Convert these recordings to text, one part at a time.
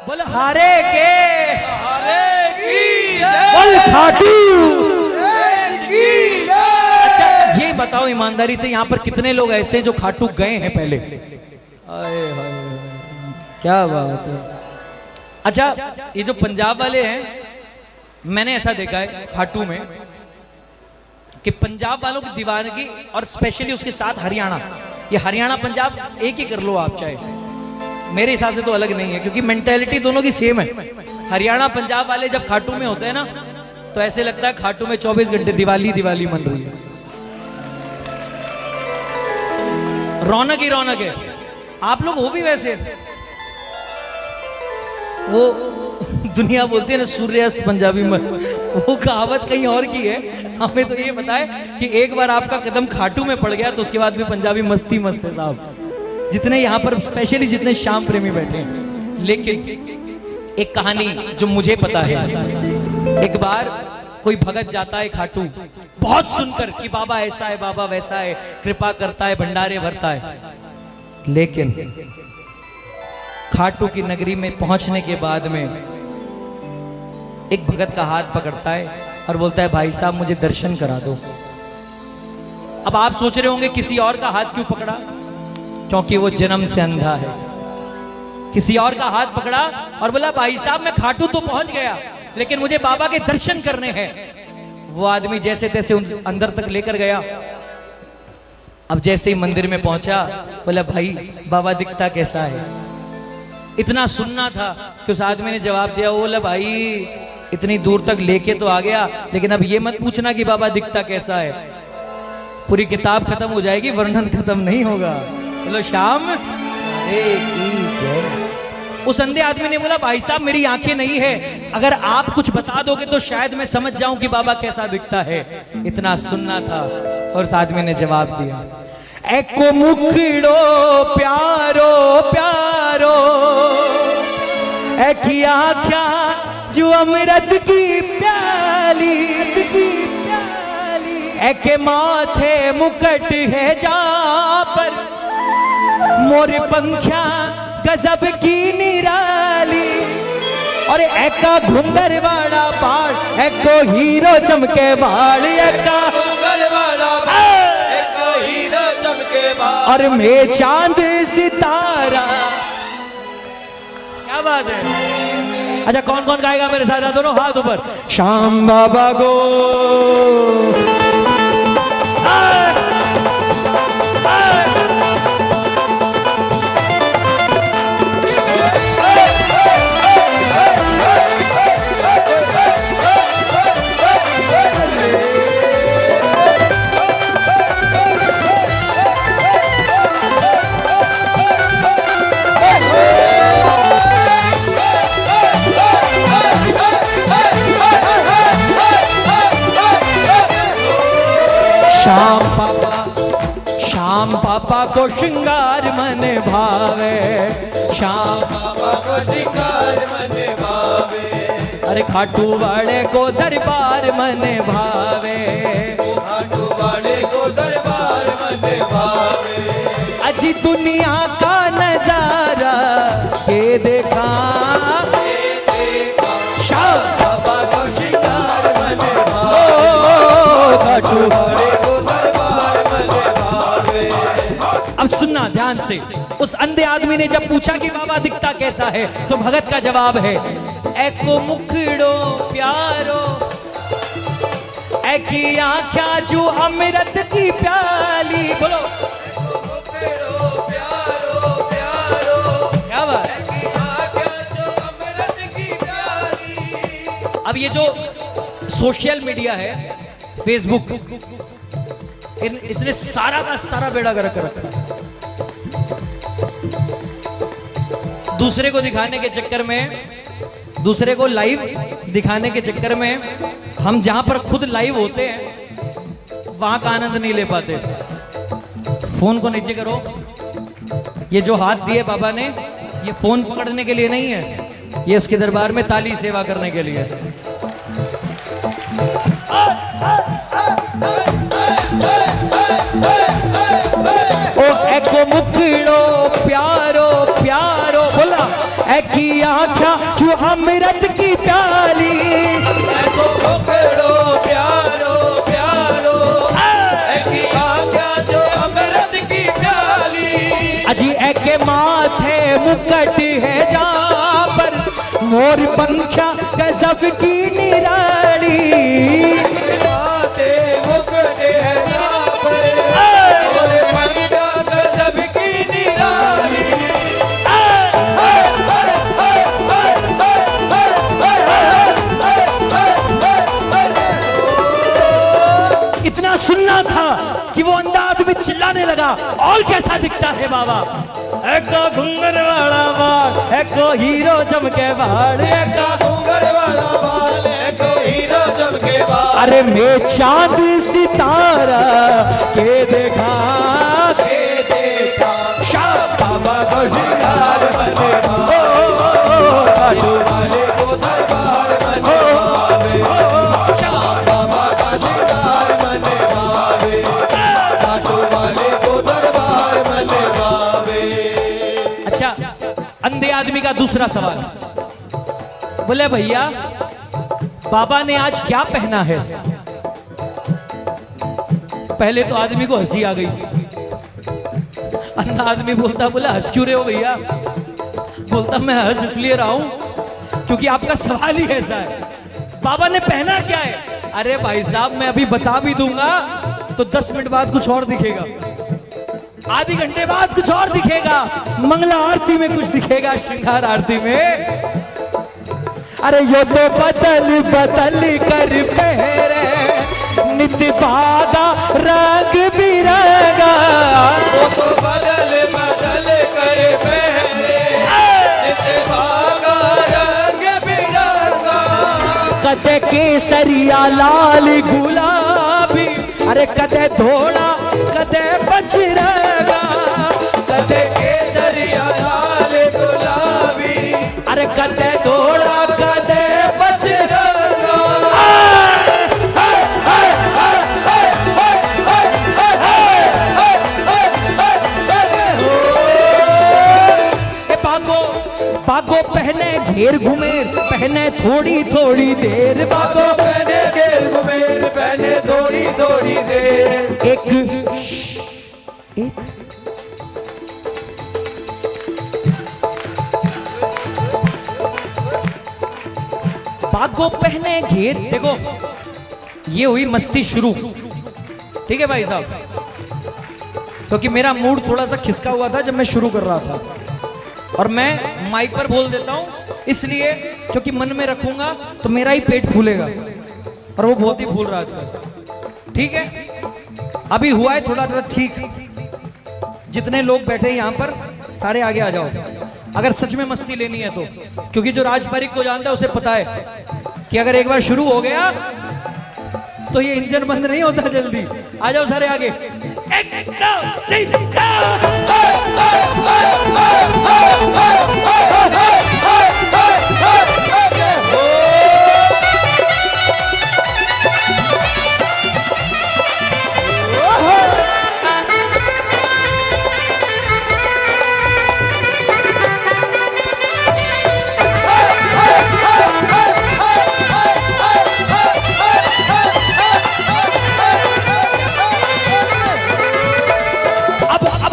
बोल हारे के हारे की बोल खाटू। की अच्छा ये बताओ ईमानदारी से यहाँ पर कितने लोग ऐसे जो खाटू गए हैं पहले? आए हाय क्या बात है। अच्छा ये जो पंजाब वाले हैं, मैंने ऐसा देखा है खाटू में कि पंजाब वालों की दीवानगी और स्पेशली उसके साथ हरियाणा, ये हरियाणा पंजाब एक ही कर लो आप चाहे, मेरे हिसाब से तो अलग नहीं है क्योंकि मेंटेलिटी दोनों की सेम है। हरियाणा पंजाब वाले जब खाटू में होते हैं ना तो ऐसे लगता है खाटू में 24 घंटे दिवाली दिवाली मन रही है, रौनक ही रौनक है। आप लोग हो भी वैसे, वो दुनिया बोलती है ना सूर्यास्त पंजाबी मस्त, वो कहावत कहीं और की है। हमें तो ये पता है कि एक बार आपका कदम खाटू में पड़ गया तो उसके बाद भी पंजाबी मस्ती मस्त है साहब, जितने यहाँ पर स्पेशली जितने श्याम प्रेमी बैठे हैं। लेकिन एक कहानी जो मुझे पता है, एक बार कोई भगत जाता है खाटू बहुत सुनकर कि बाबा ऐसा है बाबा वैसा है, कृपा करता है भंडारे भरता है, लेकिन खाटू की नगरी में पहुंचने के बाद में एक भगत का हाथ पकड़ता है और बोलता है भाई साहब मुझे दर्शन करा दो। अब आप सोच रहे होंगे किसी और का हाथ क्यों पकड़ा, क्योंकि वो जन्म से अंधा है। किसी और का हाथ पकड़ा और बोला भाई साहब मैं खाटू तो पहुंच गया लेकिन मुझे बाबा के दर्शन करने हैं। वो आदमी जैसे तैसे उन अंदर तक लेकर गया। अब जैसे ही मंदिर में पहुंचा बोला भाई बाबा दिखता कैसा है। इतना सुनना था कि उस आदमी ने जवाब दिया, बोला भाई इतनी दूर तक लेके तो आ गया लेकिन अब ये मत पूछना कि बाबा दिखता कैसा है, पूरी किताब खत्म हो जाएगी वर्णन खत्म नहीं होगा। बोलो श्याम उस अंधे आदमी ने बोला भाई साहब मेरी आंखें नहीं है, अगर आप कुछ बता दोगे तो शायद मैं समझ जाऊं कि बाबा कैसा दिखता है। इतना सुनना था और उस आदमी ने जवाब दिया, एको मुखड़ो प्यारो प्यारो एकी आख्या जो अमृत की प्याली एके माथे मुकट है जा पर मोर पंखिया गजब की निराली और एका घुंगर वाला बाल एको हीरो चमके बाल एका और मैं चांद सितारा। क्या बात है। अच्छा कौन कौन गाएगा मेरे साथ, दोनों हाथ ऊपर। श्याम बाबा गो श्याम पापा को श्रृंगार मन भावे, श्याम पापा को श्रृंगार मन भावे, अरे खाटू वाले को दरबार मन भावे, खाटू वाले को दरबार मन भावे। अजी दुनिया का नजारा के देखा श्याम पापा को श्रृंगार मन भावे, खाटू वाले सुनना ध्यान से। उस अंधे आदमी ने जब पूछा कि बाबा दिखता कैसा है तो भगत का जवाब है, एको मुखड़ो प्यारो एकी आँख्या जो अमृत की प्याली। बोलो क्या बात। अब ये जो सोशल मीडिया है फेसबुक, इसने सारा का सारा बेड़ा गर्क कर रखा है। दूसरे को दिखाने के चक्कर में, दूसरे को लाइव दिखाने के चक्कर में हम जहां पर खुद लाइव होते हैं वहां का आनंद नहीं ले पाते। फोन को नीचे करो। ये जो हाथ दिए बाबा ने, ये फोन पकड़ने के लिए नहीं है, ये उसके दरबार में ताली सेवा करने के लिए। ओ एको मुखड़ो प्यारो प्यारो बोला एकी की आँखा जो अमृत की प्याली, देखो पकड़ो प्यारो प्यारो की आज्ञा जो अमृत की प्याली। अजी एक माथे मुकट है जहाँ पर मोर पंखा गजब की निराली। माथे मुकुट है जहाँ पर मोर पंखा गजब की निराली। इतना सुनना था कि वो अंधा आदमी चिल्लाने लगा, और कैसा दिखता है बाबा? एको घुंगर वाला बाल, एको हीरो चमके बाल, एको घूंघर वाला बाल, एको हीरो चमके बाल। अरे मैं चांद सितारा के देखा शाह बाबा को श्रृंगार बने काटू वाले को दरबार बने शाह बाबा का श्रृंगार बने काटू वाले को दरबार बने। अच्छा, अंधे आदमी का दूसरा सवाल। बोले भैया बाबा ने आज क्या पहना है? पहले तो आदमी को हंसी आ गई। अंधा आदमी बोलता, बोला हंस क्यों रहे हो भैया? बोलता मैं हंस इसलिए रहा हूं क्योंकि आपका सवाल ही ऐसा है, बाबा ने पहना क्या है? अरे भाई साहब मैं अभी बता भी दूंगा तो 10 मिनट बाद कुछ और दिखेगा, आधे घंटे बाद कुछ और दिखेगा, मंगला आरती में कुछ दिखेगा, श्रृंगार आरती में। अरे यो तो बदल बदल कर पहरे नित्य बागा रंग बिरंगा, वो तो बदल बदल कर पहने नित्य भागा रंग बिरंगा। कदे केसरिया लाल गुलाबी, अरे कदे धोड़ा कदे बजरंगा, कदे केसरिया लाल गुलाबी, अरे कदे धोड़ा कदे बजरंगा। बागो पहने घेर घुमेर, पहने थोड़ी थोड़ी देर, बागो पहने घेर घुमेर, पहने थोड़ी थोड़ी देर। एक बागो पहने घेर। देखो ये हुई मस्ती शुरू, ठीक है भाई साहब, क्योंकि मेरा मूड थोड़ा सा खिसका हुआ था जब मैं शुरू कर रहा था, और मैं माइक पर बोल देता हूं इसलिए क्योंकि मन में रखूंगा तो मेरा ही पेट फूलेगा, और वो बहुत ही फूल रहा है। ठीक है, अभी हुआ है थोड़ा थोड़ा ठीक। जितने लोग बैठे यहाँ पर सारे आगे आ जाओ, अगर सच में मस्ती लेनी है तो, क्योंकि जो राजपारिक को जानता है उसे पता है कि अगर एक बार शुरू हो गया तो ये इंजन बंद नहीं होता जल्दी। आ जाओ सारे आगे। एक, दो, तीन,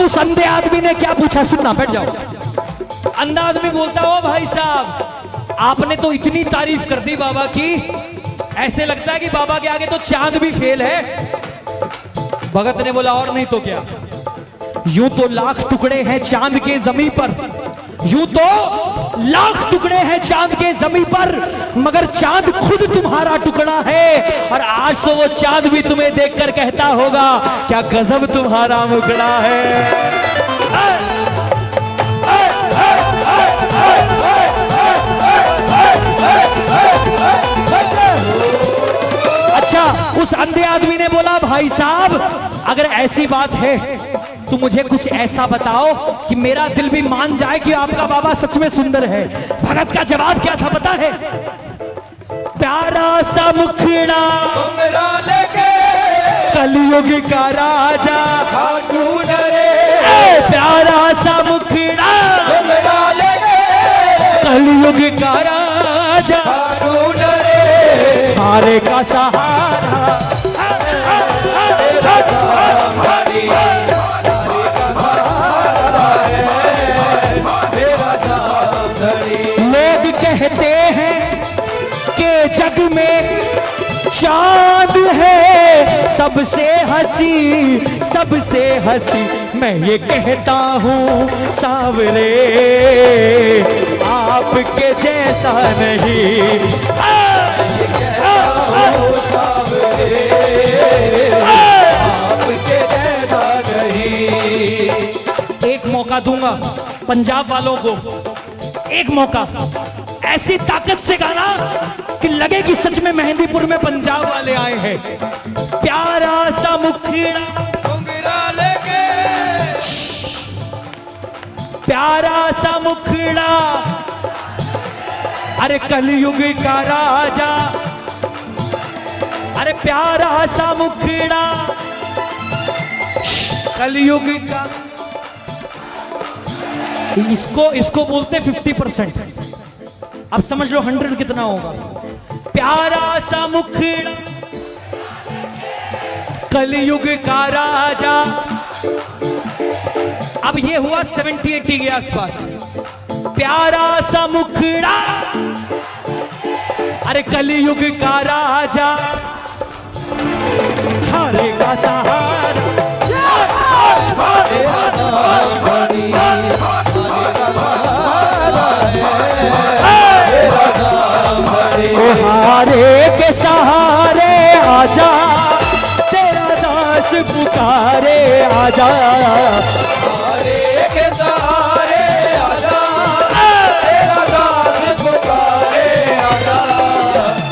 उस अंधे आदमी ने क्या पूछा? सुनना, बैठ जाओ। अंधा आदमी बोलता, ओ भाई साहब आपने तो इतनी तारीफ कर दी बाबा की, ऐसे लगता है कि बाबा के आगे तो चांद भी फेल है। भगत ने बोला, और नहीं तो क्या, यूं तो लाख टुकड़े हैं चांद के जमीन पर, यूं तो लाख टुकड़े हैं चांद के जमीन पर, मगर चांद खुद तुम्हारा टुकड़ा है, और आज तो वो चांद भी तुम्हें देखकर कहता होगा क्या गजब तुम्हारा मुखड़ा है। अच्छा, उस अंधे आदमी ने बोला, भाई साहब अगर ऐसी बात है तो मुझे कुछ ऐसा बताओ कि मेरा दिल भी मान जाए कि आपका बाबा सच में सुंदर है। भगत का जवाब क्या था पता है? प्यारा सा मुखड़ा कलयुग का राजा, प्यारा सा मुखड़ा कलयुग का राजा हारून रे हारे का सहारा तेरा सामधारी हारे का सहारा है तेरा सामधारी। लोग कहते हैं कि जग में चांद है सबसे हंसी मैं ये कहता हूँ सांवरे आपके जैसा नहीं। आपके जैसा नहीं। एक मौका दूंगा पंजाब वालों को, एक मौका ऐसी ताकत से गाना कि लगे कि सच में मेहंदीपुर में पंजाब वाले आए हैं। प्यारा सा मुखड़ा घुंघरा लेके प्यारा सा मुखड़ा अरे कलयुग का राजा अरे प्यारा सा मुखड़ा कलयुग का इसको बोलते 50%। अब समझ लो 100 कितना होगा। प्यारा सा मुखड़ा कलयुग का राजा। अब ये हुआ 70-80 के आसपास। प्यारा सा मुखड़ा अरे कलयुग का राजा हारे का सहारा हारे के सहारे आजा तेरा दास पुकारे आजा हारे के सहारे आजा तेरा दास पुकारे आजा।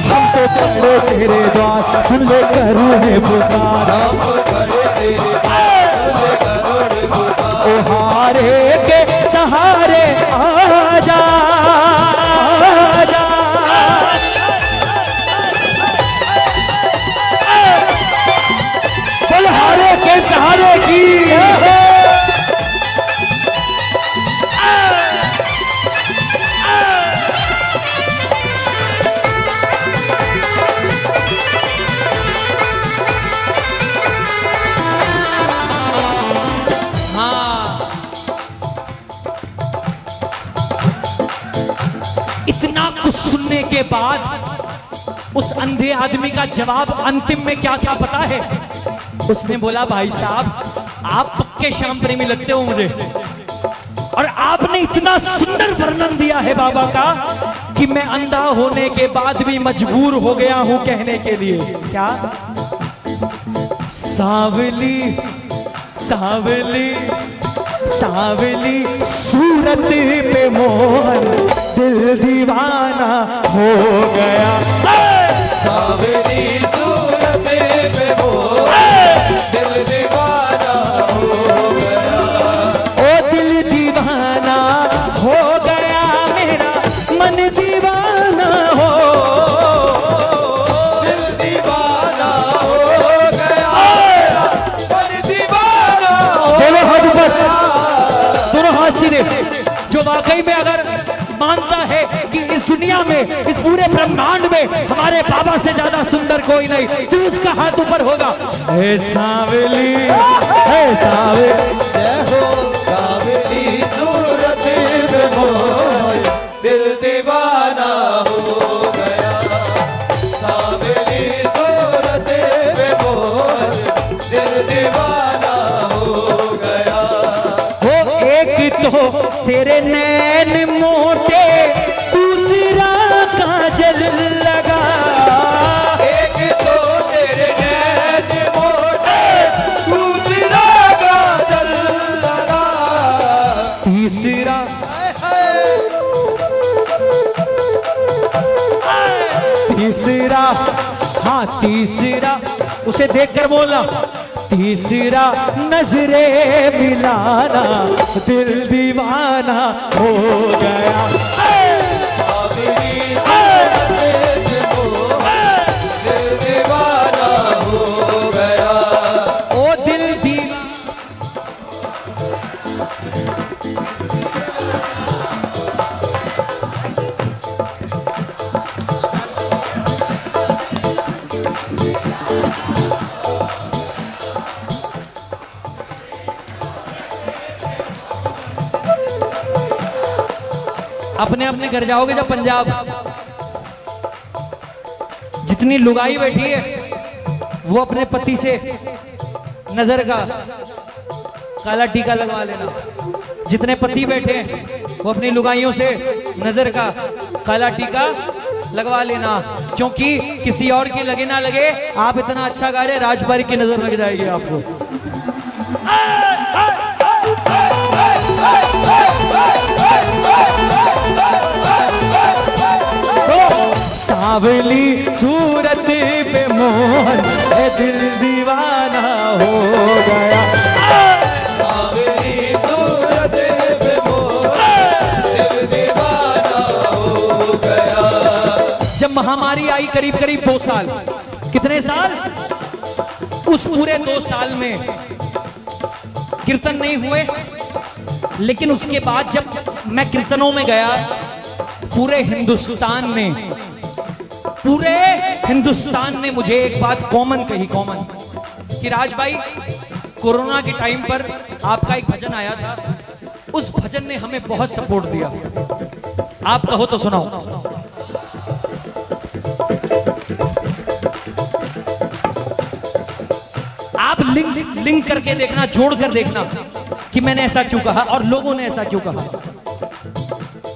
हम तो खड़े तेरे द्वार सुन ले करूँ है पुकार। हम खड़े तेरे द्वार करोड़ पुकार। ओ हारे के सहारे आजा आजा बोल हारे के सहारे की इतना कुछ सुनने के बाद उस अंधे आदमी का जवाब अंतिम में क्या था पता है? उसने बोला भाई साहब आप पक्के श्याम प्रेमी लगते हो मुझे, और आपने इतना सुंदर वर्णन दिया है बाबा का कि मैं अंधा होने के बाद भी मजबूर हो गया हूं कहने के लिए। क्या? सावली सावली सावली सूरत पे मोहन दिल दीवाना हो गया। सावली सूरत पे मोहन दिल दीवाना हो गया। ओ दिल दीवाना हो गया मेरा मन दीवाना हो। दिल दीवाना हो गया मेरा मन दीवाना हो बोलो हाथ ऊपर, गया। दोनों हाथ सीधे। जो वाकई में अगर मानता है कि इस दुनिया में इस पूरे ब्रह्मांड में हमारे बाबा से ज्यादा सुंदर कोई नहीं, तो उसका हाथ ऊपर होगा। हे सावली हे सावली जय हो सावली सूरत पे मोहन दिल दीवाना हो गया। सावली सूरत पे मोहन दिल दीवाना हो गया। हो एक तो तेरे नैन मोटे दूसरा काजल लगा। एक तो तेरे नैन मोटे दूसरा काजल लगा। तीसरा तीसरा हाँ तीसरा उसे देखकर बोलना। तीसरा नजरे मिलाना दिल दीवाना हो गया। सावली सूरत पे मोहन दिल दीवाना हो गया। ओ दिल दीवाना अपने अपने घर जाओगे जब पंजाब, जितनी लुगाई बैठी है वो अपने पति से नजर का काला टीका लगवा लेना। जितने पति बैठे हैं वो अपनी लुगाइयों से नजर का काला टीका लगवा लेना, क्योंकि किसी और की लगे ना लगे, आप इतना अच्छा गा रहे, राजबारी की नजर लग जाएगी आपको। सांवली सूरत पे मोहन दिल दीवाना हो गया। सांवली सूरत पे मोहन दिल दीवाना हो गया। जब महामारी आई करीब करीब 2 साल, कितने साल? उस पूरे 2 साल में कीर्तन नहीं हुए, लेकिन उसके बाद जब मैं कीर्तनों में गया, पूरे हिंदुस्तान ने मुझे एक बात कॉमन कही, कॉमन, कि राज भाई कोरोना के टाइम पर आपका एक भजन आया था, उस भजन ने हमें बहुत सपोर्ट दिया। आप कहो तो सुनाओ। आप लिंक करके देखना, जोड़ कर देखना कि मैंने ऐसा क्यों कहा और लोगों ने ऐसा क्यों कहा।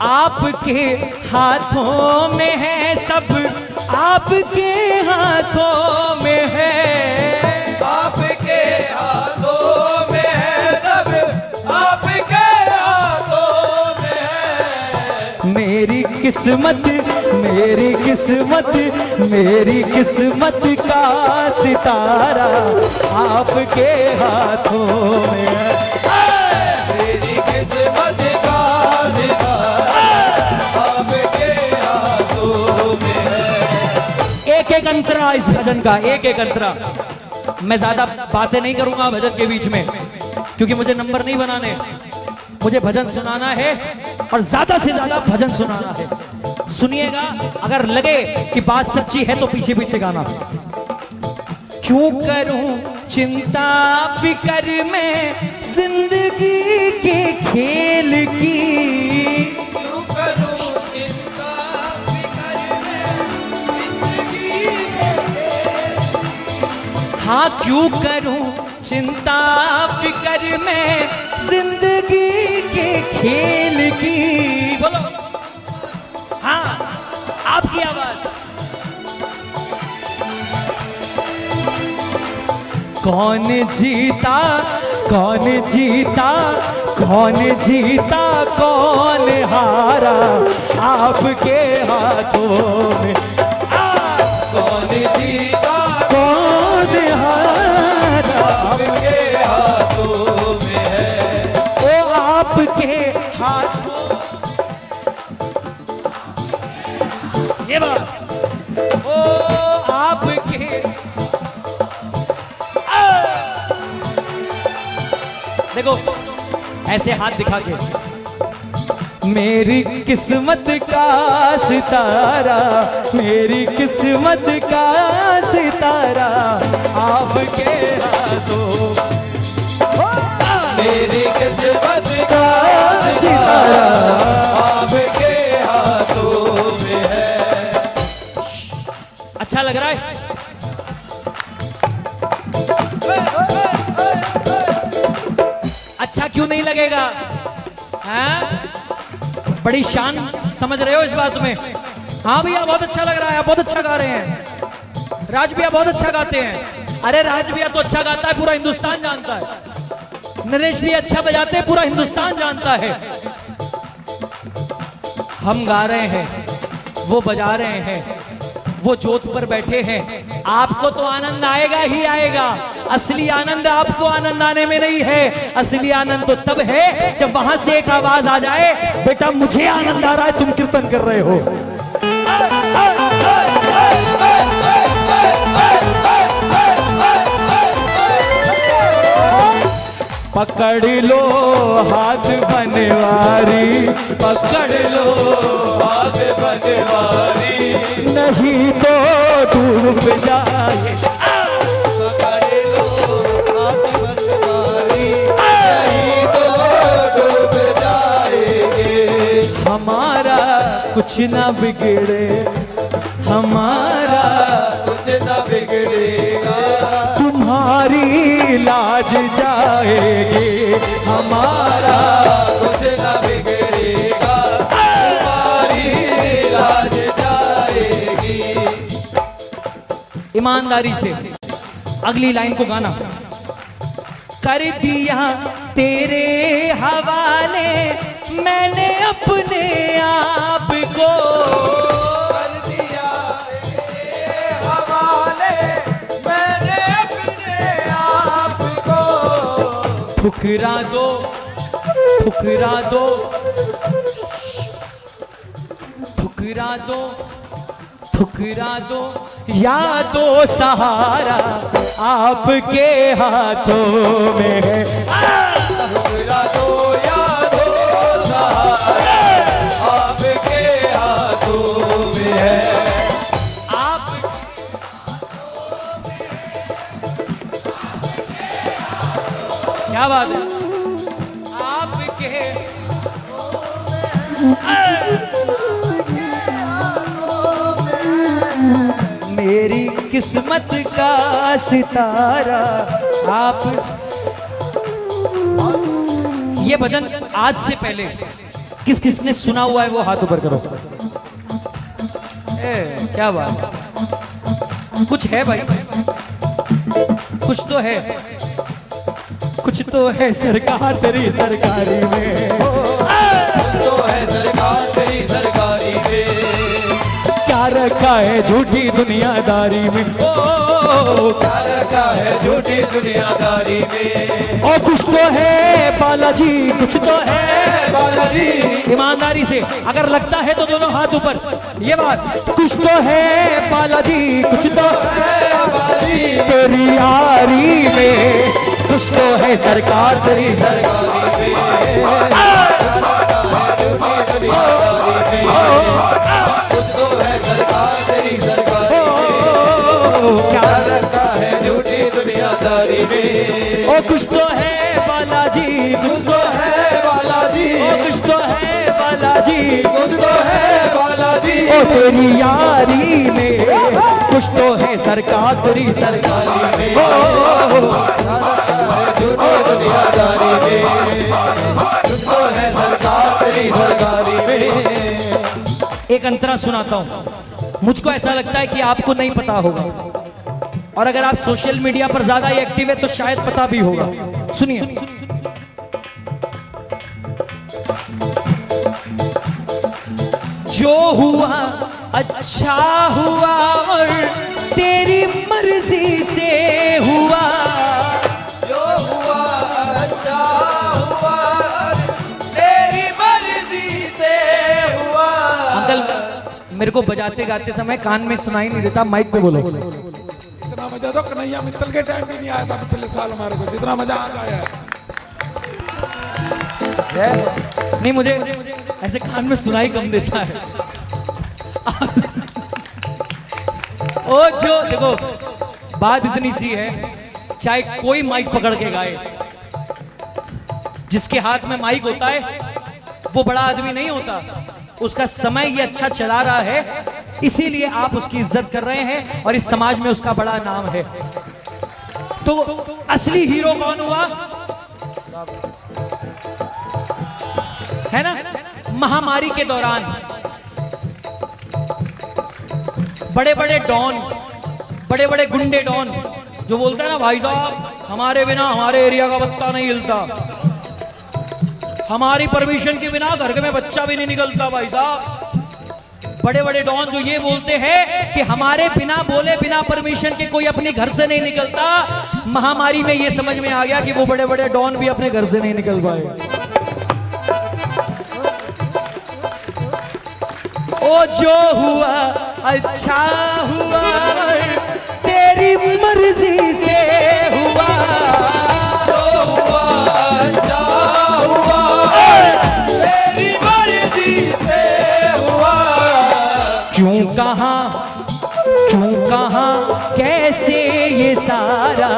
आपके हाथों में है सब, आपके हाथों में है, आपके हाथों में है सब, आपके हाथों में है। मेरी किस्मत, मेरी किस्मत, मेरी किस्मत का सितारा आपके हाथों में है। मेरी किस्मत का सितारा आपके हाथों में है। एक एक अंतरा इस भजन का, एक एक अंतरा। मैं ज्यादा बातें नहीं करूंगा भजन के बीच में, क्योंकि मुझे नंबर नहीं बनाने, मुझे भजन सुनाना है और ज्यादा से ज्यादा भजन सुनाना है। सुनिएगा, अगर लगे कि बात सच्ची है तो पीछे पीछे गाना। क्यों करूं चिंता फिक्र में जिंदगी के खेल की, क्यों करूं चिंता फिक्र में जिंदगी के। हाँ क्यों करूं चिंता फिक्र में जिंदगी के खेल की। बोलो हाँ, आपकी आवाज। कौन जीता, कौन जीता, कौन जीता, कौन हारा आपके हाथों में। कौन जीता कौन हारा आपके हाथों में है। ओ आपके हाथों। ये बात, ओ आपके देखो ऐसे हाथ दिखा के, मेरी किस्मत का सितारा, मेरी किस्मत का सितारा आपके हाथों। मेरी किस्मत का सितारा आपके हाथों में है। अच्छा लग रहा है? अच्छा क्यों नहीं लगेगा? हाँ? बड़ी शान समझ रहे हो इस बात में? हाँ भैया बहुत अच्छा लग रहा है, बहुत अच्छा गा रहे हैं। राज भैया बहुत अच्छा गाते हैं। अरे राज भैया तो अच्छा गाता है, पूरा हिंदुस्तान जानता है। नरेश भी अच्छा बजाते हैं, पूरा हिंदुस्तान जानता है। हम गा रहे हैं, वो बजा रहे हैं, वो जोत पर बैठे हैं। आपको तो आनंद आएगा ही आएगा। असली आनंद आपको आनंद आने में नहीं है, असली आनंद तो तब है जब वहां से एक आवाज आ जाए, बेटा मुझे आनंद आ रहा है, तुम कीर्तन कर रहे हो। पकड़ लो हाथ बनवारी, पकड़ लो हाथ बनवारी, नहीं तो डूब जाए। पकड़ लो हाथ बनवारी, नहीं तो डूब जाएंगे। हमारा कुछ ना बिगड़े हमारा, कुछ न बिगड़ेगा, तुम्हारी लाज जाएगी हमारा, कुछ न बिगड़ेगा, तुम्हारी लाज जाएगी। ईमानदारी से अगली लाइन को गाना। कर दिया तेरे हवाले मैंने अपने आप को, कर दिया तेरे हवाले मैंने अपने आप को, ठुकरा दो ठुकरा दो ठुकरा दो ठुकरा दो, या दो सहारा आपके हाथों में है। ठुकरा दो यादो सहारा आपके हाथों में है, आप क्या बात है, आपके मेरी किस्मत का सितारा आप। ये भजन आज से पहले किस किसने सुना हुआ है वो हाथ ऊपर करो। क्या बात, कुछ है भाई, कुछ तो है, कुछ तो है सरकार तेरी सरकारी में, तो है सरकार तेरी सरकारी में, क्या रखा है झूठी दुनियादारी में, ओ क्या रखा है झूठी दुनियादारी में, और कुछ तो है बालाजी, कुछ तो है बालाजी। ईमानदारी से अगर लगता है तो दोनों हाथ ऊपर, ये बात, कुछ तो है बालाजी, कुछ तो है बालाजी तेरी यारी में, कुछ तो है सरकार तेरी सरकारी में, झूठी दुनियादारी में, कुछ तो है सरकार तेरी सरकारी में, क्या क्या रखा है झूठी दुनियादारी में, ओ कुछ तो है बालाजी, कुछ तो है बालाजी, ओ कुछ तो है बालाजी, कुछ तो है बालाजी, ओ तेरी यारी में, कुछ तो है सरकार तेरी सरकारी में, झूठी दुनियादारी में, कुछ तो है सरकार तेरी सरकारी में। एक अंतरा सुनाता हूं, मुझको ऐसा लगता है कि आपको नहीं पता होगा, और अगर आप सोशल मीडिया पर ज्यादा एक्टिव है तो शायद पता भी होगा। सुनिए। जो हुआ अच्छा हुआ और तेरी मर्जी से हुआ, जो हुआ अच्छा हुआ तेरी मर्जी से हुआ। अंकल मेरे को बजाते गाते समय कान में सुनाई नहीं देता, माइक पे बोलो। इतना मजा तो कन्हैया मित्तल के टाइम भी नहीं आया था पिछले साल हमारे को, जितना मजा आज आया है। नहीं, मुझे ऐसे कान में सुनाई कम देता है। ओ जो देखो, बात इतनी सी है, चाहे कोई माइक पकड़ के गाए, जिसके हाथ में माइक होता है वो बड़ा आदमी नहीं होता, उसका समय ये अच्छा चला रहा है, इसीलिए आप उसकी इज्जत कर रहे हैं और इस समाज में उसका बड़ा नाम है। तो असली हीरो कौन हुआ है ना? महामारी के दौरान बड़े बड़े डॉन, बड़े बड़े गुंडे डॉन जो बोलता है ना, भाई साहब हमारे बिना हमारे एरिया का बत्ता नहीं हिलता, हमारी परमिशन के बिना घर में बच्चा भी नहीं निकलता। भाई साहब बड़े बड़े डॉन जो ये बोलते हैं कि हमारे बिना बोले, बिना परमिशन के कोई अपने घर से नहीं निकलता, महामारी में ये समझ में आ गया कि वो बड़े बड़े डॉन भी अपने घर से नहीं निकल पाए। ओ जो हुआ अच्छा हुआ तेरी मर्जी से हुआ, जो हुआ अच्छा हुआ तेरी मर्जी से हुआ। क्यों कहाँ कैसे ये सारा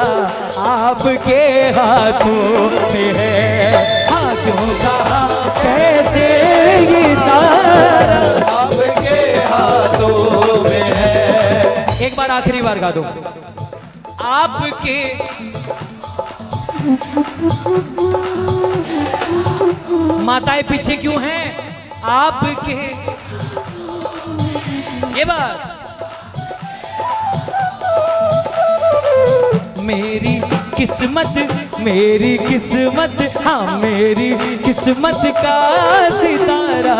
आपके हाथों में है। हाँ, क्यों कहाँ कैसे ये सारा बार आखिरी बार गा दो। आपके माताएं पीछे क्यों हैं? आपके ये बात मेरी किस्मत हाँ मेरी किस्मत का सितारा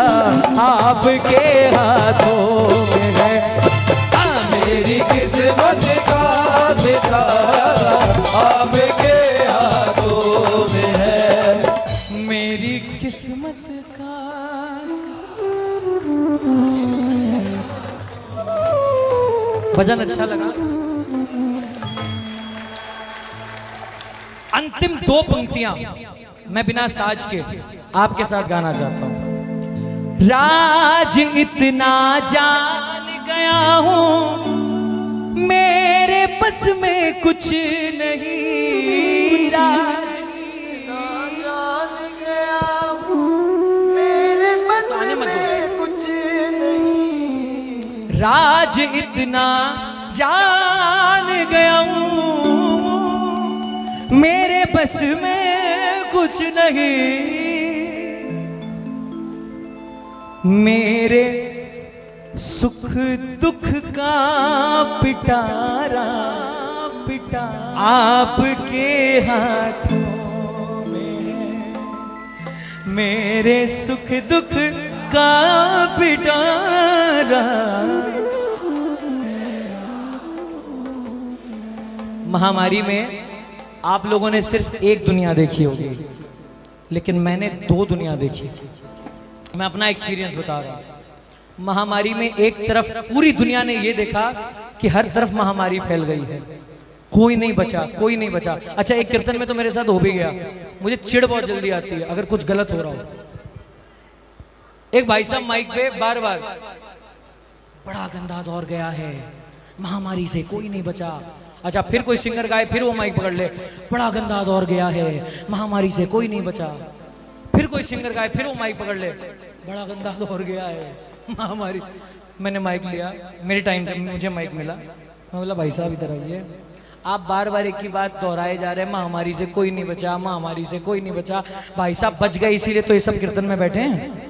आपके हाथों में है। हाँ, मेरी किस्मत का सितारा आपके हाथों में है। मेरी किस्मत का भजन अच्छा लगा। अंतिम दो पंक्तियां मैं बिना साज के आपके साथ गाना चाहता हूं। राज इतना जान गया हूं मेरे बस में कुछ नहीं। राज इतना जान गया हूं मेरे बस में कुछ नहीं। राज इतना जान गया हूं मेरे बस में कुछ नहीं। मेरे सुख दुख का पिटारा आपके हाथों में है। मेरे सुख दुख का पिटारा। महामारी में आप लोगों ने सिर्फ एक दुनिया देखी होगी, लेकिन मैंने दो दुनिया देखी। मैं अपना एक्सपीरियंस बता रहा हूं। महामारी में एक तरफ पूरी दुनिया ने ये देखा कि हर तरफ महामारी फैल गई है, कोई नहीं बचा। अच्छा, एक कीर्तन में तो मेरे साथ हो भी गया। मुझे चिढ़ बहुत जल्दी आती है अगर कुछ गलत हो रहा हो। एक भाई साहब माइक पे बार बार बड़ा गंदा दौर गया है, महामारी से कोई नहीं बचा। अच्छा, फिर कोई सिंगर गाए, फिर वो माइक पकड़ ले, बड़ा गंदा दौर गया है, महामारी से कोई नहीं बचा। फिर कोई सिंगर गाए, फिर वो माइक पकड़ ले, बड़ा गंदा दौर गया है, महामारी। मैंने माइक लिया, मेरे टाइम जब मुझे माइक मिला, मैं बोला भाई साहब इधर आइए, आप बार बार एक ही बात दोहराए जा रहे हैं, महामारी से कोई नहीं बचा, महामारी से कोई नहीं बचा। भाई साहब बच गए इसीलिए तो ये सब कीर्तन में बैठे हैं।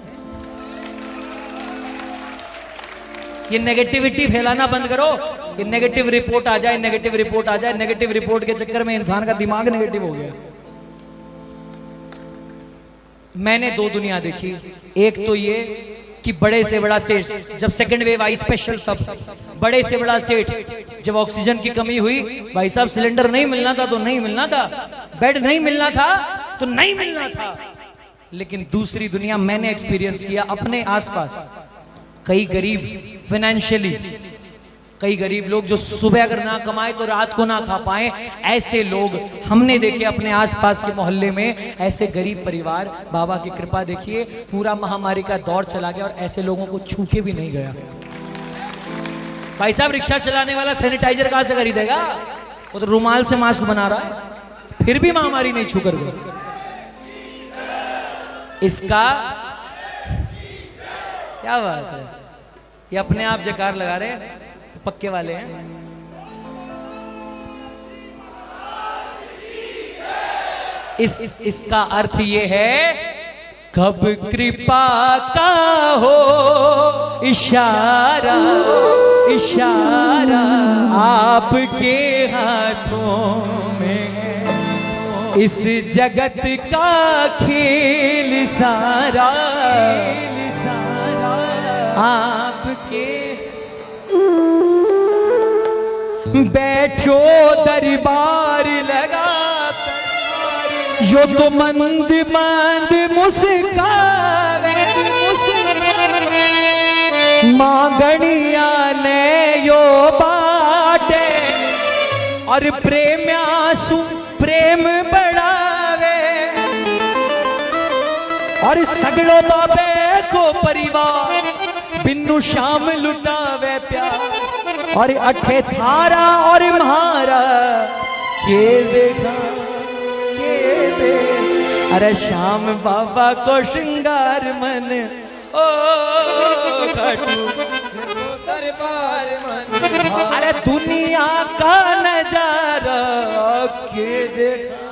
ये नेगेटिविटी फैलाना बंद करो। ये नेगेटिव रिपोर्ट आ जाए, नेगेटिव रिपोर्ट आ जाए, नेगेटिव रिपोर्ट के चक्कर में इंसान का दिमाग नेगेटिव हो गया। मैंने दो दुनिया देखी। एक तो ये कि बड़े से बड़ा सेठ, जब सेकंड वेव आई स्पेशल, तब बड़े से बड़ा सेठ, जब ऑक्सीजन की कमी हुई, भाई साहब सिलेंडर नहीं मिलना था तो नहीं मिलना था, बेड नहीं मिलना था तो नहीं मिलना था। लेकिन दूसरी दुनिया मैंने एक्सपीरियंस किया अपने आसपास। कई गरीब फाइनेंशियली, कई गरीब लोग जो सुबह अगर ना कमाए तो रात को ना खा पाए, ऐसे लोग हमने देखे अपने आसपास के मोहल्ले में। ऐसे गरीब परिवार, बाबा की कृपा देखिए, पूरा महामारी का दौर चला गया और ऐसे लोगों को छू के भी नहीं गया। भाई साहब रिक्शा चलाने वाला सैनिटाइजर कहां से खरीदेगा? वो तो रुमाल से मास्क बना रहा है, फिर भी महामारी नहीं छू कर गई। इसका क्या बात है, ये अपने आप जयकार लगा रहे हैं, पक्के वाले हैं। इसका अर्थ ये है, कब कृपा का हो इशारा, इशारा आपके हाथों में है। इस जगत का खेल सारा आपके। बैठो दरबार लगा जो तो मंद मंद मुस्कावे, मांगणिया ने यो बाटे और प्रेम्यासु प्रेम बढ़ावे। और सगड़ो बाबे को परिवार बिन्नु शाम लुटावे प्यार। और अठे थारा और म्हारा के देखा के दे। अरे श्याम बाबा को श्रृंगार मन ओ खाटू दरबार मन अरे दुनिया का नजारा के देख